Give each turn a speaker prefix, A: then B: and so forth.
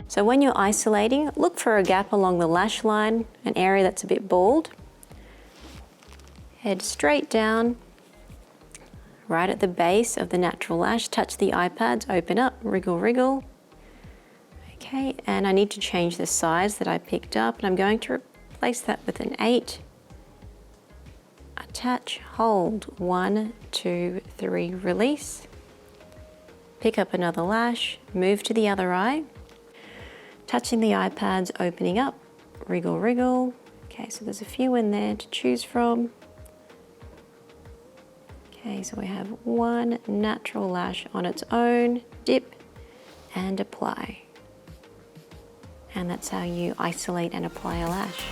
A: So when you're isolating, look for a gap along the lash line, an area that's a bit bald. Head straight down, right at the base of the natural lash, touch the eye pads, open up, wriggle, wriggle. Okay, and I need to change the size that I picked up, and I'm going to replace that with an 8. Attach, hold, 1, 2, 3, release. Pick up another lash, move to the other eye, touching the eye pads, opening up, wriggle, wriggle. Okay, so there's a few in there to choose from. Okay, so we have one natural lash on its own, dip and apply. And that's how you isolate and apply a lash.